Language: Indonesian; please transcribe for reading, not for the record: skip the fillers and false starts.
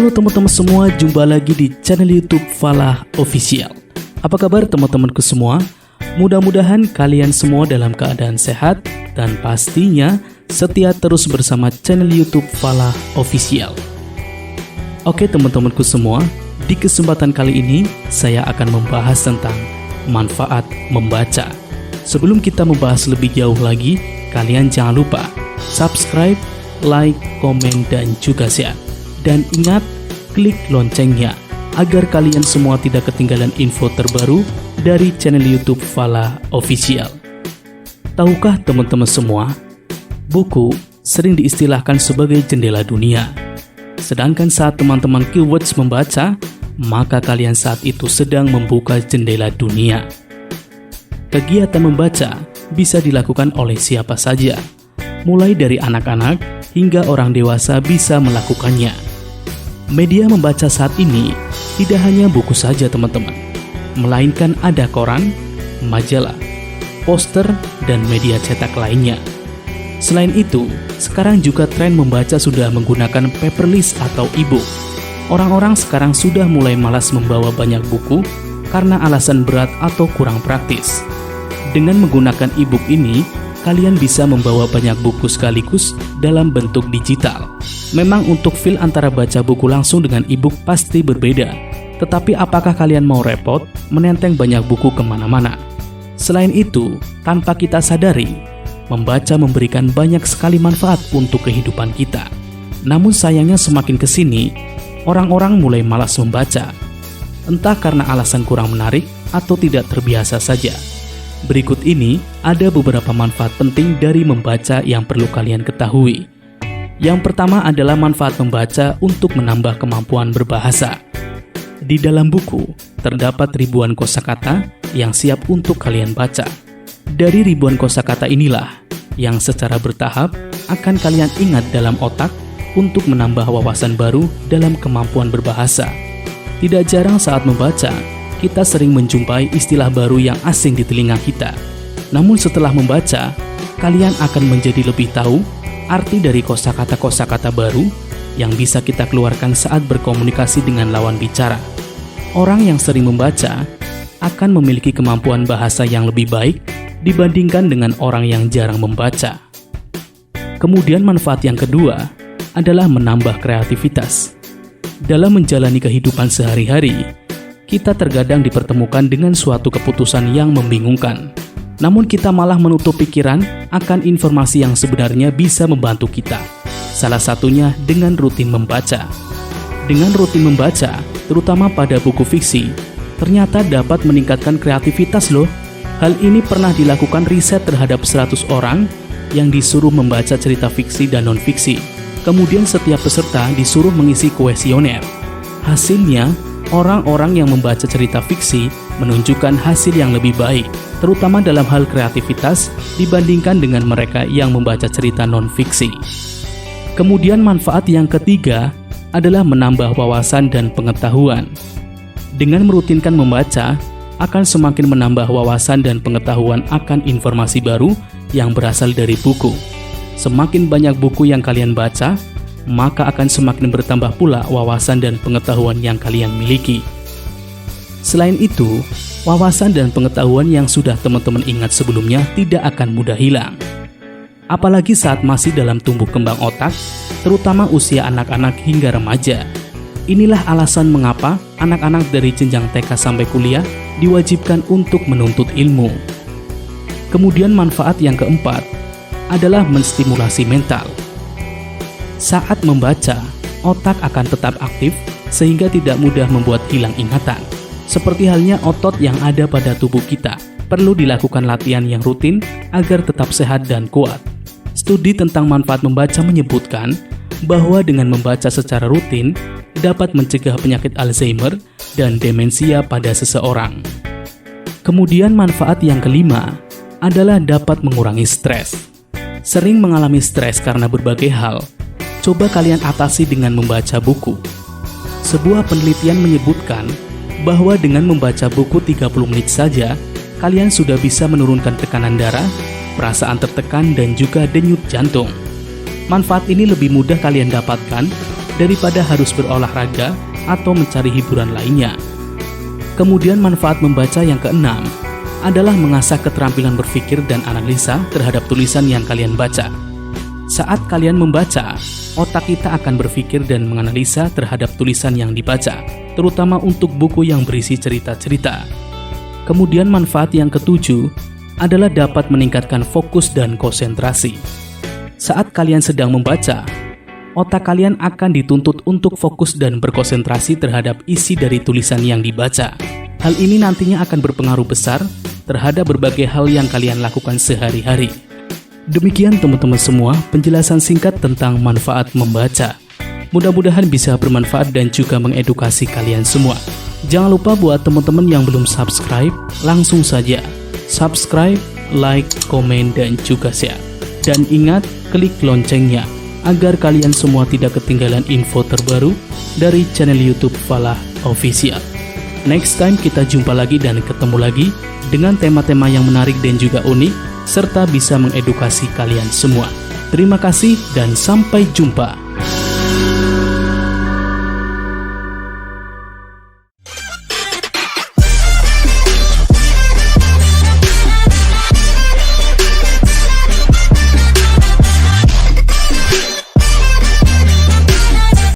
Halo teman-teman semua, jumpa lagi di channel YouTube Falah Official. Apa kabar teman-temanku semua? Mudah-mudahan kalian semua dalam keadaan sehat dan pastinya setia terus bersama channel YouTube Falah Official. Oke teman-temanku semua, di kesempatan kali ini saya akan membahas tentang manfaat membaca. Sebelum kita membahas lebih jauh lagi, kalian jangan lupa subscribe, like, komen, dan juga share. Dan ingat, klik loncengnya agar kalian semua tidak ketinggalan info terbaru dari channel YouTube Falah Official. Tahukah teman-teman semua, buku sering diistilahkan sebagai jendela dunia. Sedangkan saat teman-teman keywords membaca, maka kalian saat itu sedang membuka jendela dunia. Kegiatan membaca bisa dilakukan oleh siapa saja, mulai dari anak-anak hingga orang dewasa bisa melakukannya. Media membaca saat ini tidak hanya buku saja teman-teman, melainkan ada koran, majalah, poster, dan media cetak lainnya. Selain itu, sekarang juga tren membaca sudah menggunakan paperless atau e-book. Orang-orang sekarang sudah mulai malas membawa banyak buku karena alasan berat atau kurang praktis. Dengan menggunakan e-book ini, kalian bisa membawa banyak buku sekaligus dalam bentuk digital. Memang untuk feel antara baca buku langsung dengan e-book pasti berbeda, tetapi apakah kalian mau repot menenteng banyak buku kemana-mana? Selain itu, tanpa kita sadari, membaca memberikan banyak sekali manfaat untuk kehidupan kita. Namun sayangnya semakin kesini, orang-orang mulai malas membaca. Entah karena alasan kurang menarik atau tidak terbiasa saja. Berikut ini ada beberapa manfaat penting dari membaca yang perlu kalian ketahui. Yang pertama adalah manfaat membaca untuk menambah kemampuan berbahasa. Di dalam buku, terdapat ribuan kosakata yang siap untuk kalian baca. Dari ribuan kosakata inilah yang secara bertahap akan kalian ingat dalam otak untuk menambah wawasan baru dalam kemampuan berbahasa. Tidak jarang saat membaca, kita sering menjumpai istilah baru yang asing di telinga kita. Namun setelah membaca, kalian akan menjadi lebih tahu arti dari kosakata-kosakata baru yang bisa kita keluarkan saat berkomunikasi dengan lawan bicara. Orang yang sering membaca akan memiliki kemampuan bahasa yang lebih baik dibandingkan dengan orang yang jarang membaca. Kemudian manfaat yang kedua adalah menambah kreativitas. Dalam menjalani kehidupan sehari-hari, kita terkadang dipertemukan dengan suatu keputusan yang membingungkan. Namun kita malah menutup pikiran akan informasi yang sebenarnya bisa membantu kita. Salah satunya dengan rutin membaca. Dengan rutin membaca, terutama pada buku fiksi, ternyata dapat meningkatkan kreativitas loh. Hal ini pernah dilakukan riset terhadap 100 orang yang disuruh membaca cerita fiksi dan non-fiksi. Kemudian setiap peserta disuruh mengisi kuesioner. Hasilnya, orang-orang yang membaca cerita fiksi menunjukkan hasil yang lebih baik, terutama dalam hal kreativitas dibandingkan dengan mereka yang membaca cerita non-fiksi. Kemudian manfaat yang ketiga adalah menambah wawasan dan pengetahuan. Dengan merutinkan membaca, akan semakin menambah wawasan dan pengetahuan akan informasi baru yang berasal dari buku. Semakin banyak buku yang kalian baca, maka akan semakin bertambah pula wawasan dan pengetahuan yang kalian miliki. Selain itu, wawasan dan pengetahuan yang sudah teman-teman ingat sebelumnya tidak akan mudah hilang. Apalagi saat masih dalam tumbuh kembang otak, terutama usia anak-anak hingga remaja. Inilah alasan mengapa anak-anak dari jenjang TK sampai kuliah diwajibkan untuk menuntut ilmu. Kemudian manfaat yang keempat adalah menstimulasi mental. Saat membaca, otak akan tetap aktif sehingga tidak mudah membuat hilang ingatan. Seperti halnya otot yang ada pada tubuh kita, perlu dilakukan latihan yang rutin agar tetap sehat dan kuat. Studi tentang manfaat membaca menyebutkan bahwa dengan membaca secara rutin dapat mencegah penyakit Alzheimer dan demensia pada seseorang. Kemudian manfaat yang kelima adalah dapat mengurangi stres. Sering mengalami stres karena berbagai hal, coba kalian atasi dengan membaca buku. Sebuah penelitian menyebutkan bahwa dengan membaca buku 30 menit saja, kalian sudah bisa menurunkan tekanan darah, perasaan tertekan, dan juga denyut jantung. Manfaat ini lebih mudah kalian dapatkan daripada harus berolahraga atau mencari hiburan lainnya. Kemudian manfaat membaca yang keenam adalah mengasah keterampilan berpikir dan analisa terhadap tulisan yang kalian baca. Saat kalian membaca, otak kita akan berpikir dan menganalisa terhadap tulisan yang dibaca, terutama untuk buku yang berisi cerita-cerita. Kemudian manfaat yang ketujuh adalah dapat meningkatkan fokus dan konsentrasi. Saat kalian sedang membaca, otak kalian akan dituntut untuk fokus dan berkonsentrasi terhadap isi dari tulisan yang dibaca. Hal ini nantinya akan berpengaruh besar terhadap berbagai hal yang kalian lakukan sehari-hari. Demikian teman-teman semua penjelasan singkat tentang manfaat membaca. Mudah-mudahan bisa bermanfaat dan juga mengedukasi kalian semua. Jangan lupa buat teman-teman yang belum subscribe, langsung saja subscribe, like, komen, dan juga share. Dan ingat, klik loncengnya agar kalian semua tidak ketinggalan info terbaru dari channel YouTube Falah Official. Next time kita jumpa lagi dan ketemu lagi dengan tema-tema yang menarik dan juga unik, serta bisa mengedukasi kalian semua. Terima kasih dan sampai jumpa.